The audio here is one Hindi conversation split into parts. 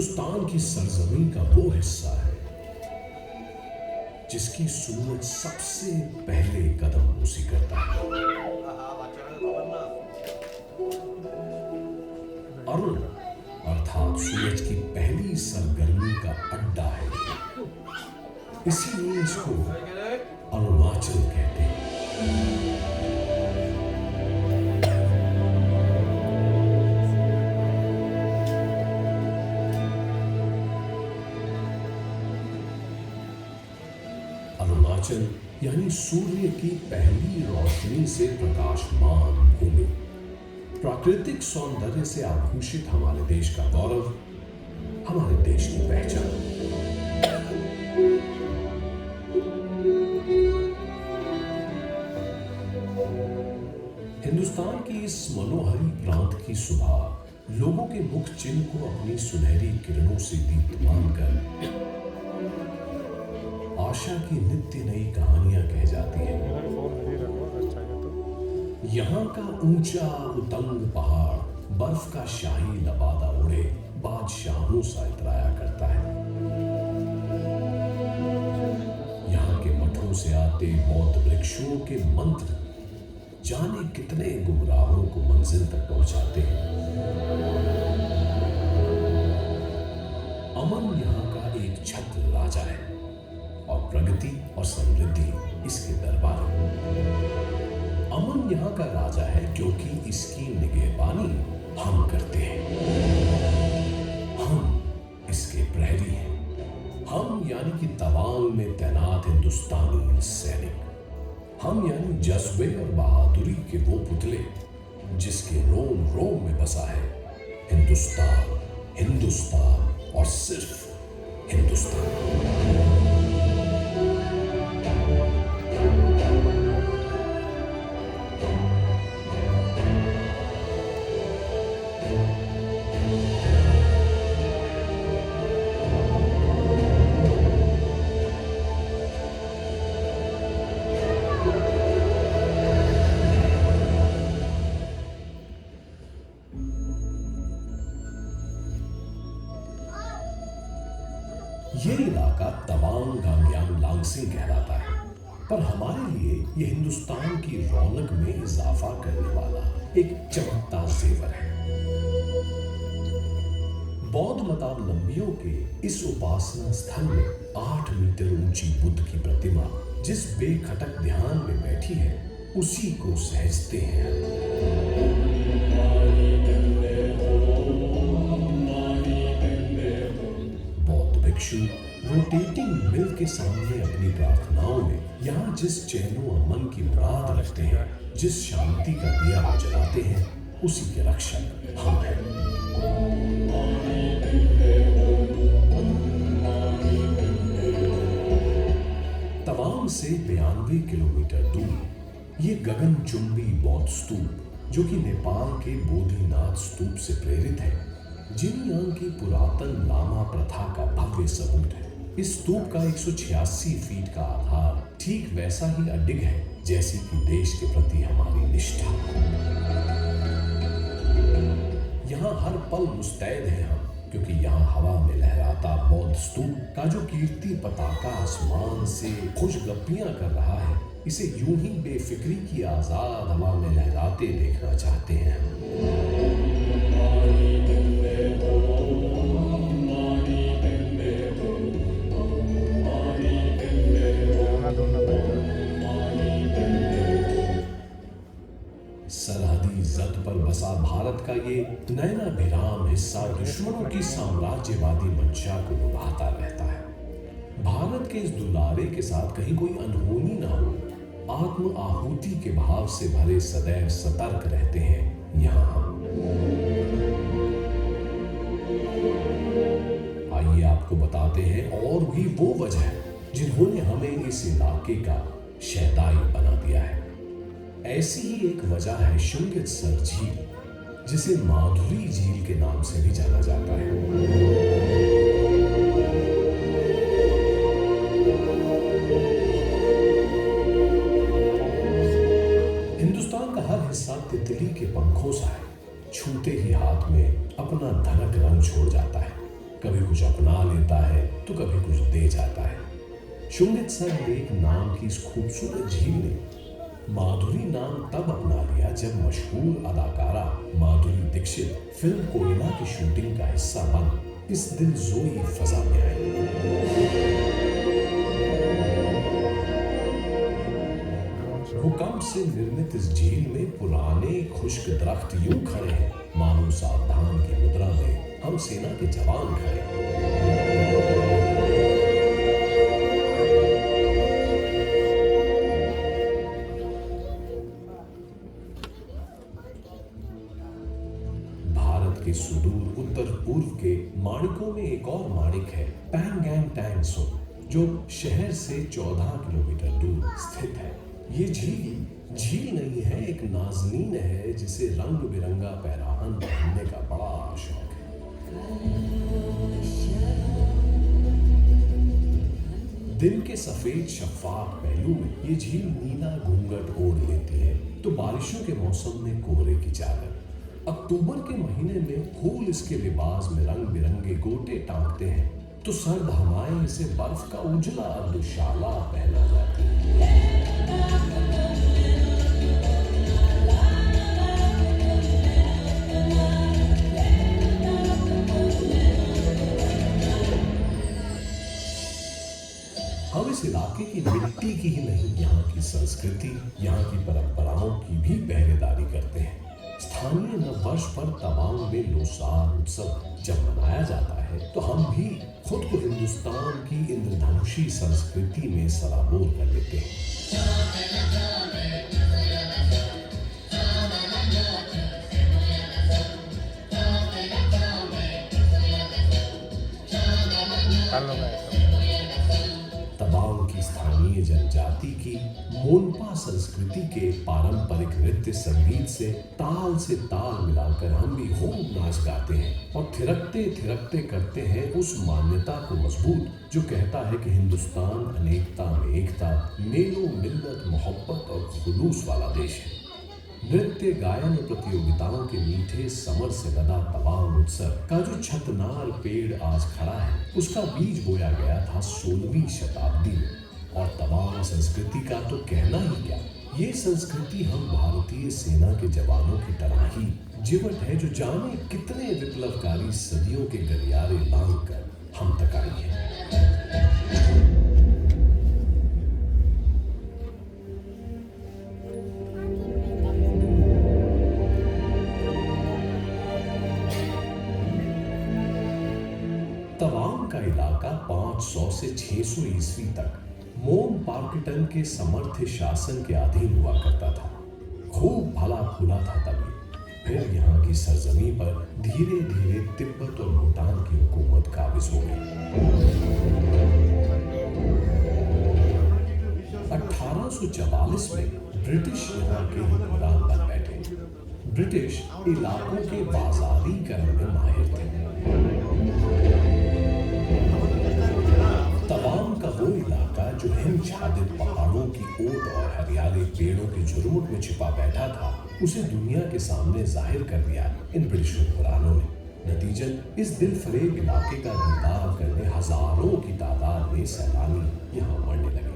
हिंदुस्तान की सरजमीन का वो हिस्सा है जिसकी सूरज सबसे पहले कदम उसी करता है। अरुण अर्थात सूरज की पहली सरगर्मी का अड्डा है, इसीलिए इसको अरुणाचल कहते हैं। अरुणाचल यानी सूर्य की पहली रोशनी से प्रकाशमान भूमि, प्राकृतिक सौंदर्य से आभूषित हमारे देश का गौरव, हमारे देश की पहचान। हिंदुस्तान की इस मनोहरी प्रांत की सुबह लोगों के मुख चिन्ह को अपनी सुनहरी किरणों से दीप्तमान कर आशा की नित्य नई कहानियां कह जाती हैं। यहाँ का ऊंचा उतंग पहाड़ बर्फ का शाही लबादा उड़े बादशाहों सा इतराया करता है। यहाँ के मठों से आते बौद्ध वृक्षों के मंत्र जाने कितने गुमराहों को मंजिल तक पहुंचाते हैं। अमन यहाँ का एक छत्र राजा है और प्रगति और समृद्धि इसके दरबार में। अमन यहाँ का राजा है क्योंकि इसकी निगहबानी हम करते हैं। हम इसके प्रहरी हैं। हम यानी कि तवांग में तैनात हिंदुस्तानी सैनिक। हम यानी जज्बे और बहादुरी के वो पुतले जिसके रोम रोम में बसा है हिंदुस्तान, हिंदुस्तान और सिर्फ हिंदुस्तान। ये इलाका तवांग गांग्यांग लांगसिंग कहलाता है, पर हमारे लिए ये हिंदुस्तान की रौनक में इजाफा करने वाला एक चमकता जेवर है। बौद्ध मतावलंबियों के इस उपासना स्थल में 8 मीटर ऊंची बुद्ध की प्रतिमा जिस बेखटक ध्यान में बैठी है उसी को सहजते हैं। रोटेटिंग मिल के सामने अपनी प्रार्थनाओं में यहाँ जिस चैनो अमन की मुराद रखते हैं, जिस शांति का दिया वो जलाते हैं, उसी के रक्षक हम हैं। तवांग से 92 किलोमीटर दूर ये गगनचुंबी बौद्ध स्तूप जो कि नेपाल के बोधिनाथ स्तूप से प्रेरित है, जिनयांग की पुरातन लामा प्रथा का भव्य सबूत है। इस स्तूप का 186 फीट का आधार ठीक वैसा ही अडिग है जैसी कि देश के प्रति हमारी निष्ठा। यहाँ हर पल मुस्तैद हैं हम, क्योंकि यहाँ हवा में लहराता बौद्ध स्तूप का जो कीर्ति पताका आसमान से खुशगप्पियां कर रहा है, इसे यूं ही बेफिक्री की आजाद हवा में लहराते देखना चाहते हैं हम। सरहदी जद पर बसा भारत का ये नैनाभिराम हिस्सा दुश्मनों की साम्राज्यवादी मंशा को लुभाता रहता है। भारत के इस दुलारे के साथ कहीं कोई अनहोनी ना हो, आत्म आहुति के भाव से भरे सदैव सतर्क रहते हैं यहाँ हम। आइए आपको बताते हैं और भी वो वजह जिन्होंने हमें इस इलाके का शहदाई बना दिया है। ऐसी ही एक वजह है शुंगितसर झील, जिसे माधुरी झील के नाम से भी जाना जाता है। हिंदुस्तान का हर हिस्सा तितली के पंखों सा है, छूते ही हाथ में अपना धड़क रंग छोड़ जाता है। कभी कुछ अपना लेता है तो कभी कुछ दे जाता है। शुंगित्सर लेक नाम की इस खूबसूरत झील ने माधुरी नाम तब अपना लिया जब मशहूर अदाकारा माधुरी दीक्षित फिल्म कोयना की शूटिंग का हिस्सा बन इस दिलजोई फजा में आई। भूकंप से निर्मित इस झील में पुराने खुश्क दरख्त यूं खड़े हैं मानो सावधान की मुद्रा में हम सेना के जवान खड़े हैं। भारत के सुदूर उत्तर पूर्व के माणिकों में एक और माणिक है पैंगैंग टैंग सो, जो शहर से 14 किलोमीटर दूर स्थित है। ये झील नहीं है, एक नाज़नीन है जिसे रंग बिरंगा पैराहन पहनने का बड़ा शौक है। दिन के सफेद शफाफ पहलू में ये झील नीला घूंघट ओढ़ लेती है तो बारिशों के मौसम में कोहरे की चादर। अक्टूबर के महीने में फूल इसके लिबास में रंग बिरंगे गोटे टांगते हैं तो सर्द हवाएं इसे बर्फ का उजला अर्धशाला पहना जाती है। हम इस इलाके की मिट्टी की ही नहीं, यहाँ की संस्कृति, यहाँ की परंपराओं की भी पहरेदारी करते हैं। स्थानीय नववर्ष पर तवांग में लोसार उत्सव जब मनाया जाता है तो हम भी खुद को हिंदुस्तान की इंद्रधनुषी संस्कृति में सराबोर कर लेते हैं। तवांग की स्थानीय जनजाति की मोनपा संस्कृति के पारंपरिक नृत्य संगीत से ताल मिलाकर हम भी खूब नाच गाते हैं और थिरकते थिरकते करते हैं उस मान्यता को मजबूत जो कहता है कि हिंदुस्तान अनेकता में एकता, मेलों मिल्लत मोहब्बत और खुलूस वाला देश है। नृत्य गायन प्रतियोगिताओं के मीठे समर से लदा तवांग उत्सव का जो छतनार पेड़ आज खड़ा है उसका बीज बोया गया था 16वीं शताब्दी में। और तवांग संस्कृति का तो कहना ही क्या, ये संस्कृति हम भारतीय सेना के जवानों की तरह ही जीवट है जो जाने कितने विप्लवकारी सदियों के गलियारे लांघ कर हम तक आई है। तवांग का इलाका 500 से 600 ईस्वी तक मोम पार्किटन के समर्थ शासन के अधीन हुआ करता था। खूब भला फूला था तभी। फिर यहाँ की सरजमी पर धीरे धीरे तिब्बत और भूटान की हुकूमत काबिज हो गई। 1844 में ब्रिटिश यहाँ के हुक्मरान बन बैठे। ब्रिटिश इलाकों के बाजारीकरण में माहिर थे। तवांग का वो इलाका जो हिमछादित पहाड़ों की ओट और हरियाली पेड़ों के झुरमुट में छिपा बैठा था उसे दुनिया के सामने जाहिर कर दिया इन ब्रिटिश हुक्मरानों ने। नतीजन इस दिलफरेब इलाके का दीदार करने हजारों की तादाद में सैलानी यहाँ मरने लगे।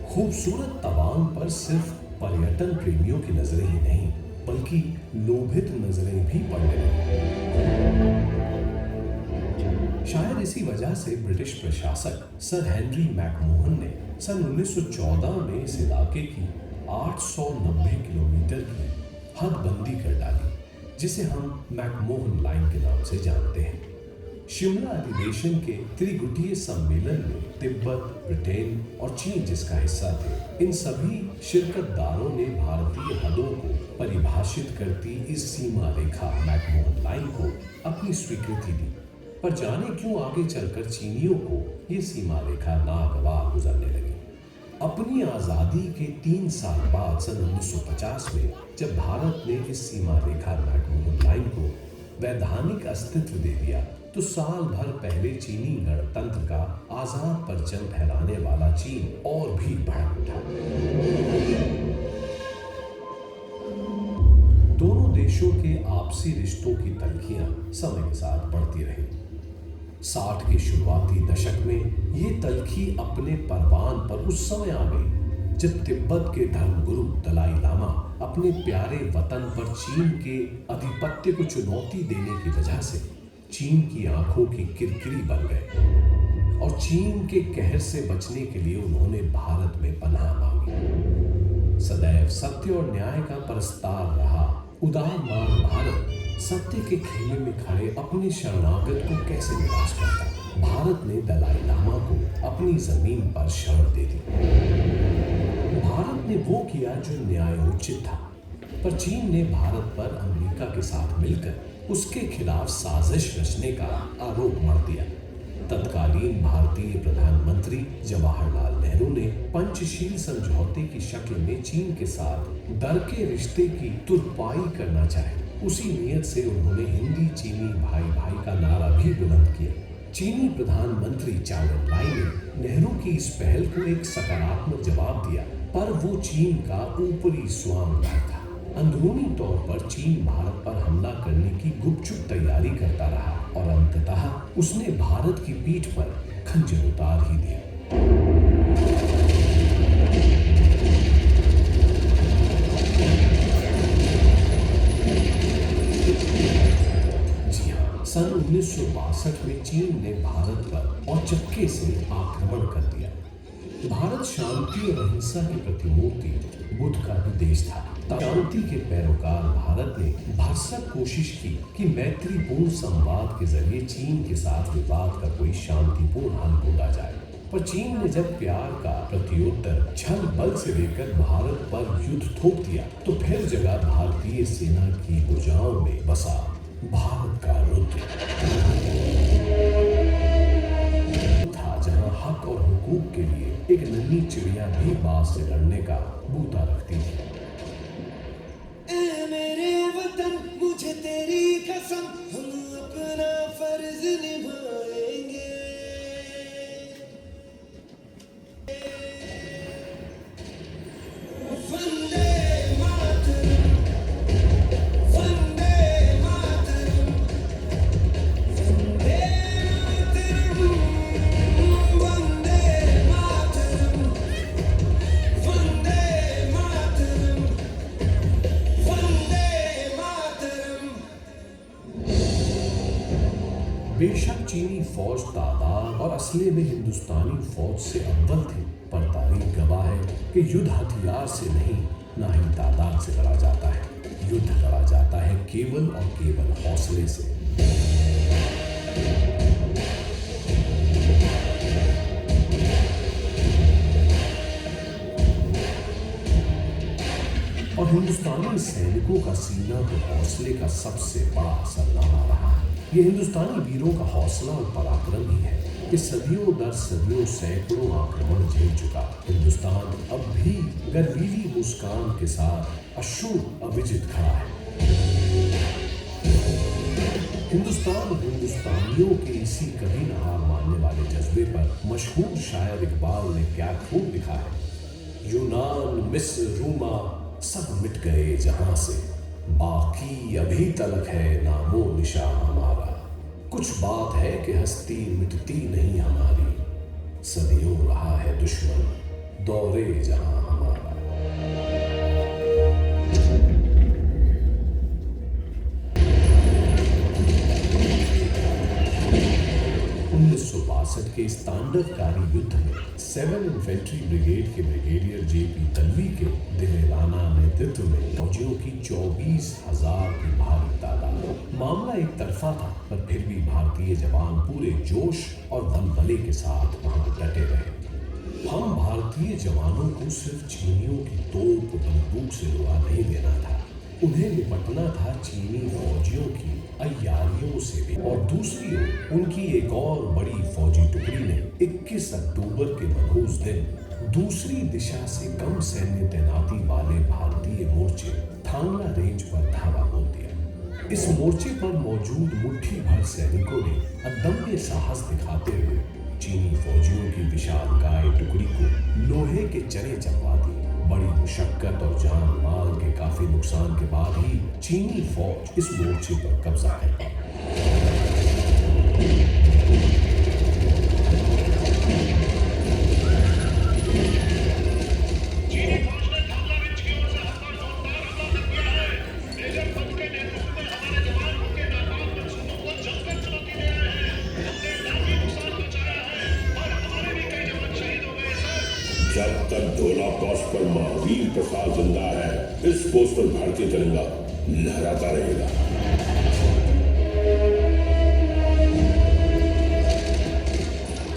खूबसूरत तवांग पर सिर्फ पर्यटन प्रेमियों की नजरें ही नहीं बल्कि लोभित नजरें भी पड़ने लगी। शायद इसी वजह से ब्रिटिश प्रशासक सर हेनरी मैकमोहन ने सन 1914 में इस इलाके की 890 किलोमीटर की हदबंदी कर डाली जिसे हम मैकमोहन लाइन के नाम से जानते हैं। शिमला अधिवेशन के त्रिगुटीय सम्मेलन में तिब्बत, ब्रिटेन और चीन जिसका हिस्सा थे, इन सभी शिरकतदारों ने भारतीय हदों को परिभाषित करती इस सीमा रेखा मैकमोहन लाइन को अपनी स्वीकृति दी। पर जाने क्यों आगे चलकर चीनियों को ये सीमा रेखा नागवार गुजरने लगी। अपनी आज़ादी के 3 साल बाद सन 1950 में जब भारत ने इस सीमा रेखा मैकमोहन लाइन को वैधानिक अस्तित्व दे दिया तो साल भर पहले चीनी गणतंत्र का आजाद परचम फहराने वाला चीन और भी भड़क उठा। दोनों देशों देशों के आपसी रिश्तों की तल्खियां समय के साथ बढ़ती रही। 60 के शुरुआती दशक में ये तल्खी अपने परवान पर उस समय आ गई जब तिब्बत के धर्मगुरु दलाई लामा अपने प्यारे वतन पर चीन के आधिपत्य को चुनौती देने की वजह से चीन की आंखों की किरकिरी बन गए और चीन के कहर से बचने के लिए उन्होंने भारत में पनाह मांगी। सदैव सत्य और न्याय का परस्तार रहा उदारमान भारत सत्य के खेमे में खड़े अपने शरणागत को कैसे निराश करता। भारत ने दलाई लामा को अपनी जमीन पर शरण दे दी। भारत ने वो किया जो न्यायोचित था, पर चीन ने भारत पर अमेरिका के साथ मिलकर उसके खिलाफ साजिश रचने का आरोप मढ़ दिया। तत्कालीन भारतीय प्रधानमंत्री जवाहरलाल नेहरू ने पंचशील समझौते की शक्ल में चीन के साथ दर के रिश्ते की तुरपाई करना चाहे। उसी नियत से उन्होंने हिंदी चीनी भाई भाई का नारा भी बुलंद किया। चीनी प्रधानमंत्री चाउ एन लाई ने नेहरू की इस पहल को एक सकारात्मक जवाब दिया, पर वो चीन का ऊपरी स्वांग था। अंदरूनी तौर पर चीन भारत पर हमला करने की गुपचुप तैयारी करता रहा और अंततः उसने भारत की पीठ पर खंजर उतार ही दिया। जी हाँ, सन 1962 में चीन ने भारत पर औचक्के से आक्रमण कर दिया। भारत शांति और अहिंसा की प्रतिमूर्ति बुद्ध का भी देश था। शांति के पैरोकार भारत ने भरसक कोशिश की कि मैत्रीपूर्ण संवाद के जरिए चीन के साथ विवाद का कोई शांतिपूर्ण हल ढूंढा जाए, पर चीन ने जब प्यार का प्रत्युत्तर छल बल से लेकर भारत पर युद्ध थोप दिया, तो फिर जगह भारतीय सेना की भुजाओं में बसा भारत का रुद्र था, जहां हक और हुकूक के लिए एक नन्ही चिड़िया भी बाज से लड़ने का बूता रखती थी। मेरे वतन मुझे तेरी कसम, हम अपना फर्ज निभाएंगे। वंदे मातरम, वंदे मातरम, वंदे मातरम, वंदे मातरम, वंदे मातरम, वंदे मातरम। बेशक चीनी फौज तादाद और असले में हिंदुस्तानी फौज से अव्वल थे, पर तारीख गवाह है कि युद्ध हथियार से नहीं, ना ही तादाद से लड़ा जाता है। युद्ध लड़ा जाता है केवल और केवल हौसले से। और हिंदुस्तानी सैनिकों का सीना तो हौसले का सबसे बड़ा सरनामा रहा है। ये हिंदुस्तानी वीरों का हौसला और पराक्रम ही है कि सदियों दर सदियों सैकड़ों आक्रमण झेल चुका हिंदुस्तान अब भी गर्वीली मुस्कान के साथ अशुभ अविजित खड़ा है। हिंदुस्तान हिंदुस्तानियों के इसी कभी न हार मानने वाले जज्बे पर मशहूर शायर इकबाल ने क्या खूब लिखा है। यूनान, मिस्र, रूमा सब मिट गए जहां से, बाकी अभी तलक है नामो निशा हमारा। कुछ बात है कि हस्ती मिटती नहीं हमारी, सदियों रहा है दुश्मन दौरे जहां हमारा। 1962 के इस तांडवकारी युद्ध में 7 इन्फेंट्री ब्रिगेड के ब्रिगेडियर जेपी तन्वी के दिलेराना नेतृत्व में फौजियों की 24,000 की भारी तादाद। मामला एक तरफा था, पर फिर भी भारतीय जवान पूरे जोश और बलबले के साथ वहां डटे रहे। हम भारतीय जवानों को सिर्फ चीनियों की तोप बंदूक से रुआ नहीं देना था, उन्हें निपटना था चीनी फौजियों की अय्यारियों से भी। और दूसरी ओर उनकी एक और बड़ी फौजी टुकड़ी ने 21 अक्टूबर के मनहूस दिन दूसरी दिशा से कम सैन्य तैनाती वाले भारतीय मोर्चे थांगला रेंज पर धावा बोल दिया। इस मोर्चे पर मौजूद मुट्ठी भर सैनिकों ने अदम्य साहस दिखाते हुए चीनी फौजियों की विशालकाय टुकड़ी को लोहे के चने चलवा दिए। बड़ी मुशक्कत और जान माल के काफी नुकसान के बाद ही चीनी फौज इस मोर्चे पर कब्जा कर पाई। जब तक ढोला क्रॉस पर महावीर प्रसाद जिंदा है, इस पोस्ट पर भारतीय तिरंगा लहराता रहेगा।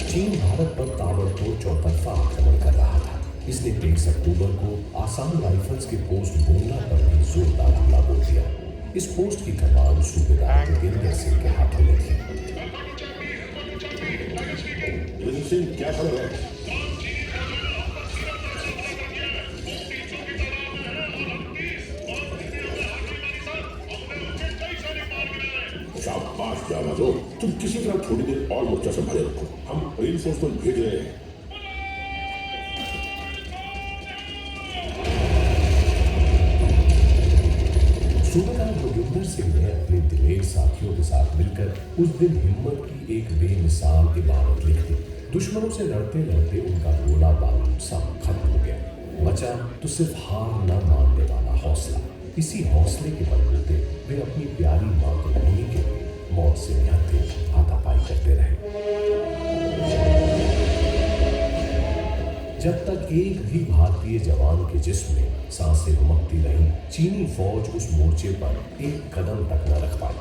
चीन भारत पर ताबड़तोड़ चौतरफा आक्रमण कर रहा था। इसने 23 अक्टूबर को आसाम राइफल्स के पोस्ट बोंगला पर भी जोरदार हमला बोल दिया। इस पोस्ट की कमान सूबेदार जोगिंदर सिंह के हाथों में थी। सिंह क्या खबर है? शाबाश जावाजो, तुम किसी तरह थोड़ी देर और मोर्चा संभाले रखो, हम रेनफोर्समेंट भेज रहे हैं। सूबेदार जोगिंदर सिंह ने अपने दिलेर साथियों के साथ मिलकर उस दिन हिम्मत की एक बेमिसाल इबारत लिख दी। दुश्मनों से लड़ते लड़ते उनका गोला बारूद सब खत्म हो गया। बचा तो सिर्फ हार न मानने वाला हौसला। इसी हौसले के बलबूते वे अपनी प्यारी मातृभूमि के लिए मौत से निहत्थे हाथापाई करते रहे। जब तक एक भी भारतीय जवान के जिस्म में सांसें घुमकती रहीं, चीनी फौज उस मोर्चे पर एक कदम तक न रख पाई।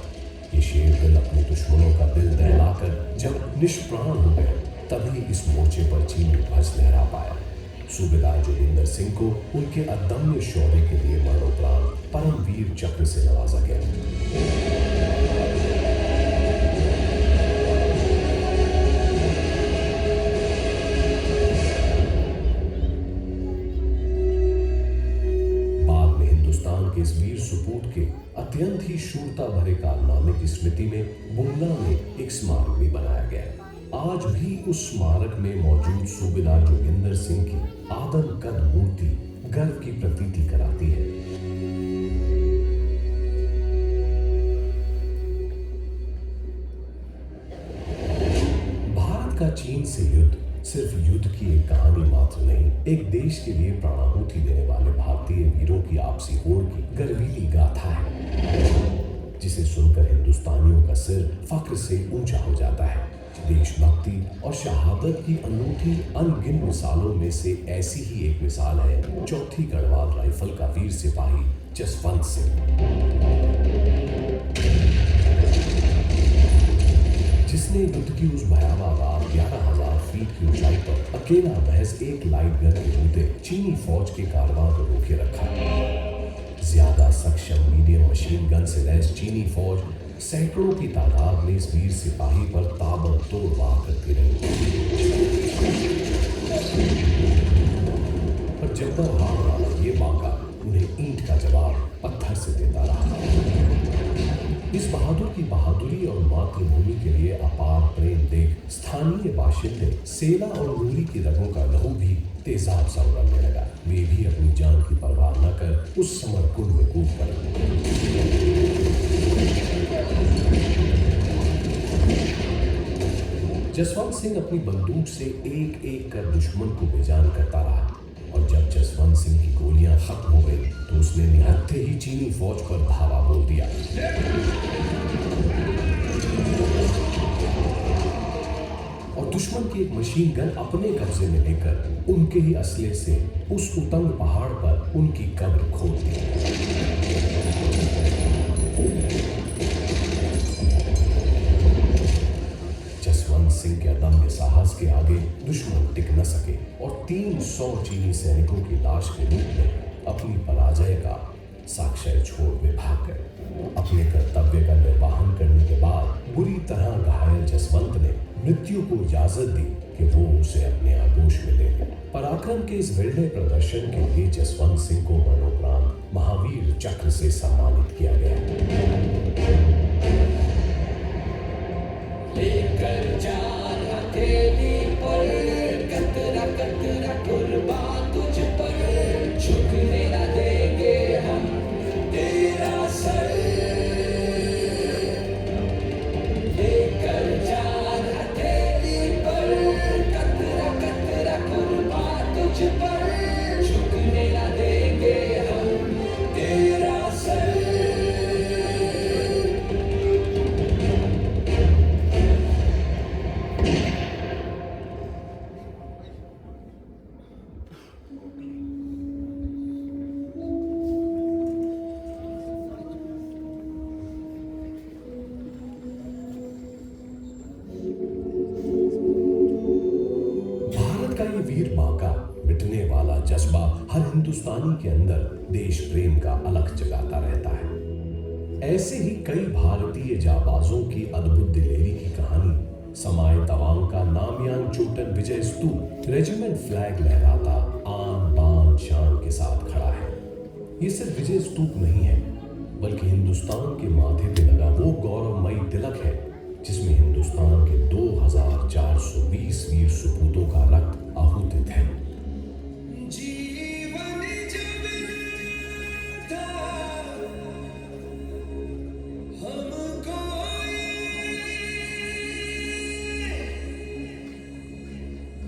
ये शेर दिल अपने दुश्मनों का दिल दहलाकर जब निष्प्राण हो गए, तभी इस मोर्चे पर चीनी ध्वज लहरा पाया। सूबेदार जोगिंदर सिंह को उनके अदम्य शौर्य के लिए मरणोपरांत परमवीर चक्र से नवाजा गया। बाद में हिंदुस्तान के इस वीर सुपूत के अत्यंत ही शूरता भरे कारनामे की स्मृति में बुंगला में एक स्मारक भी बनाया गया। आज भी उस स्मारक में मौजूद सूबेदार जोगिंदर सिंह की आदमकद मूर्ति गर्व की प्रतीति कराती है। भारत का चीन से युद्ध सिर्फ युद्ध की एक कहानी मात्र नहीं, एक देश के लिए प्राणाहुति देने वाले भारतीय वीरों की आपसी होड़ की गर्वीली गाथा है, जिसे सुनकर हिंदुस्तानियों का सिर फक्र से ऊंचा हो जाता है। देशभक्ति और शहादत की अनूठी अनगिन मिसालों में से ऐसी ही एक मिसाल है चौथी गढ़वाल राइफल का वीर सिपाही जसवंत सिंह, जिसने युद्ध की उस भयावह रात 11,000 फीट की ऊंचाई पर अकेला महज एक लाइट गन के बूते चीनी फौज के कारवां को रोके रखा। ज्यादा सक्षम मीडियम मशीन गन से लैस चीनी फौज सैकड़ों की तादाद में इस वीर सिपाही पर ताबड़तोड़ वार करती रही। पर जब्बर हार वाला ये बांका उन्हें ईंट का जवाब पत्थर से देता रहा। इस बहादुर की बहादुरी और मातृभूमि के लिए अपार प्रेम देख स्थानीय बाशिंदे सेला और मूली की रगों का लहू भी तेजाब सा उड़ने लगा। वे भी अपनी जान की परवाह न कर उस समर कुंड में कूद पड़े। जसवंत सिंह अपनी बंदूक से एक एक कर दुश्मन को बेजान करता रहा, और जब जसवंत सिंह की गोलियां खत्म हो गई तो उसने निहत्थे ही चीनी फौज पर धावा बोल दिया। और दुश्मन की एक मशीन गन अपने कब्जे में लेकर उनके ही असले से उस उतंग पहाड़ पर उनकी कब्र खोद दी। सिंह के अदम्य साहस के आगे दुश्मन टिक न सके और 300 चीनी सैनिकों की लाश के रूप में अपनी पराजय का साक्ष्य छोड़ वे भाग गए। अपने कर्तव्य का निर्वहन करने के बाद बुरी तरह घायल जसवंत ने मृत्यु को इजाजत दी कि वो उसे अपने आगोश में ले ले। पराक्रम के इस विरले प्रदर्शन के लिए जसवंत सिंह को मरणोपरांत महावीर चक्र से सम्मानित किया गया। लेकर जान हथेली पर कतरा कतरा कुर्बान तुझ पर वीर बांका मिटने वाला जज्बा हर हिंदुस्तानी के अंदर देश प्रेम का अलख जगाता रहता है। ऐसे ही कई भारतीय जाबाजों की अद्भुत दिलेरी की कहानी समाए तवांग का नामयान चोटन विजय स्तूप रेजिमेंट फ्लैग लहराता आन बान शान के साथ खड़ा है। ये सिर्फ विजय स्तूप नहीं है, बल्कि हिंदुस्तान के माथे पे लगा वो गौरवमयी तिलक है जिसमें हिंदुस्तान के 2420 वीर सपूतों का रक्त आहूतित है। जीवन जब था हमको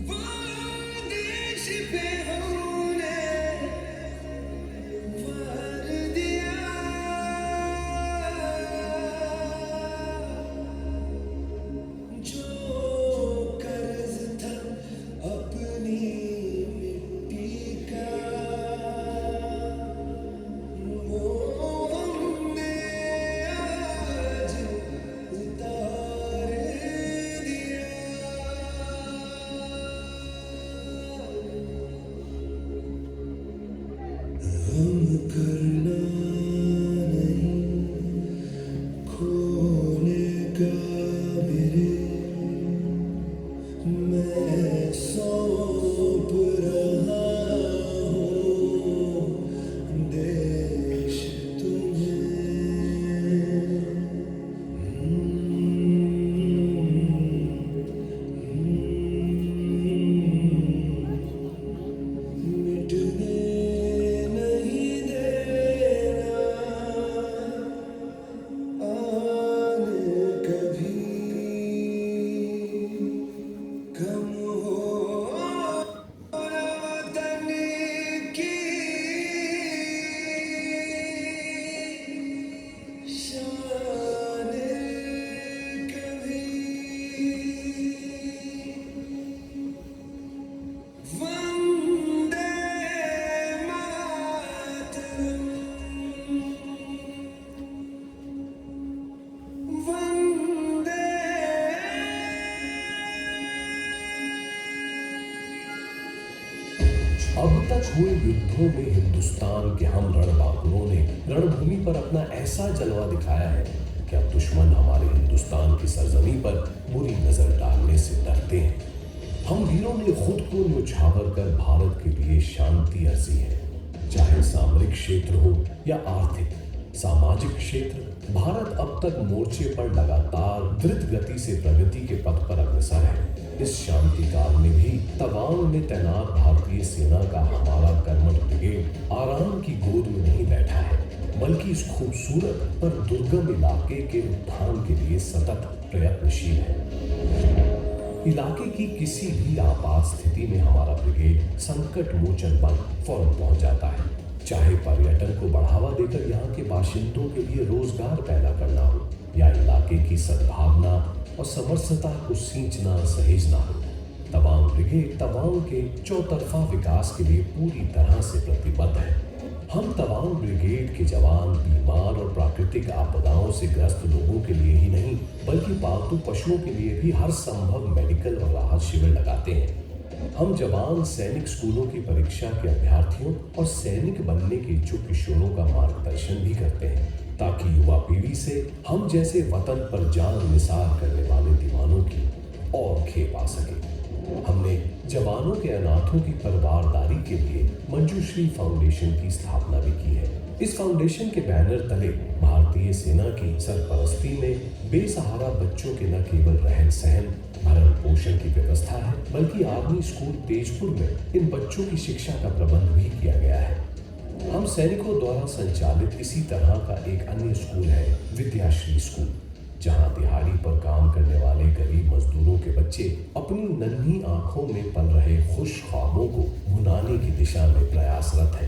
वो देश पे हमने वार दिया, जो कर्ज था अपनी मिट्टी का वो हमने आज उतार दिया। हम करना नहीं खोने का मेरे, मैं सौंप रहा हूँ देश तुम्हें। मिटने नहीं देना आने कभी कम हो वतन की शान कभी। वंदे मातरम, वंदे। अब तक हुए युद्धों में हिंदुस्तान के हम रणबांकुरों ने रणभूमि पर अपना ऐसा जलवा दिखाया है कि अब दुश्मन हमारे हिंदुस्तान की सरजमी पर बुरी नजर डालने से डरते हैं। हम वीरों ने खुद को न्यौछावर कर भारत के लिए शांति अर्जी है, चाहे सामरिक क्षेत्र हो या आर्थिक सामाजिक क्षेत्र। भारत अब तक मोर्चे पर लगातार द्रुत गति से प्रगति के पथ पर अग्रसर है। इस शांति काल में भी तवांग में तैनात भारतीय सेना का हमारा कर्मठ ब्रिगेड आराम की गोद में नहीं बैठा है, बल्कि इस खूबसूरत पर दुर्गम इलाके के उत्थान के लिए सतत प्रयत्नशील है। इलाके की किसी भी आपात स्थिति में हमारा ब्रिगेड संकट मोचन बन फौरन पहुंच जाता है, चाहे पर्यटन को बढ़ावा देकर यहाँ के बाशिंदों के लिए रोजगार पैदा करना हो या इलाके की सद्भावना और समरसता को सींचना सहेजना हो। तवांग ब्रिगेड तवांग के चौतरफा विकास के लिए पूरी तरह से प्रतिबद्ध है। हम तवांग ब्रिगेड के जवान बीमार और प्राकृतिक आपदाओं से ग्रस्त लोगों के लिए ही नहीं, बल्कि पालतू पशुओं के लिए भी हर संभव मेडिकल और राहत शिविर लगाते हैं। हम जवान सैनिक स्कूलों की परीक्षा के अभ्यर्थियों और सैनिक बनने के इच्छुक किशोरों का मार्गदर्शन भी करते हैं, ताकि युवा पीढ़ी से हम जैसे वतन पर जान निसार करने वाले दीवानों की और खेप आ सके। हमने जवानों के अनाथों की परवारदारी के लिए मंजूश्री फाउंडेशन की स्थापना भी की है। इस फाउंडेशन के बैनर तले भारतीय सेना की सरपरस्ती में बेसहारा बच्चों के न केवल रहन सहन भरण पोषण की व्यवस्था है, बल्कि आर्मी स्कूल तेजपुर में इन बच्चों की शिक्षा का प्रबंध भी किया गया है। हम सैनिकों द्वारा संचालित इसी तरह का एक अन्य स्कूल है विद्याश्री स्कूल, जहां दिहाड़ी पर काम करने वाले गरीब मजदूरों के बच्चे अपनी नन्ही आंखों में पल रहे खुश ख्वाबों को भुनाने की दिशा में प्रयासरत है।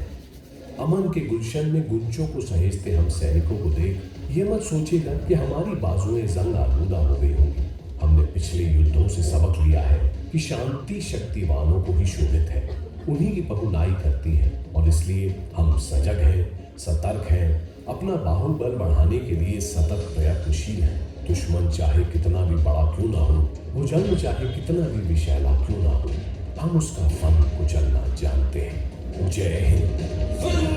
अमन के गुलशन में गुंजों को सहेजते हम सैनिकों को देख ये मत सोचेगा कि हमारी बाजुएं जंग आलूदा हो गई होंगी। हमने पिछले युद्धों से सबक लिया है कि शांति शक्तिवानों को ही शोभित है, उन्हीं की पहुनाई करती है, और इसलिए हम सजग हैं, सतर्क हैं, अपना बाहुबल बढ़ाने के लिए सतत प्रयत्नशील हैं। दुश्मन चाहे कितना भी बड़ा क्यों ना हो, वो जंग चाहे कितना भी विषैला क्यों ना हो, हम उसका फन कुचलना जानते हैं। जय हिंद। वंदे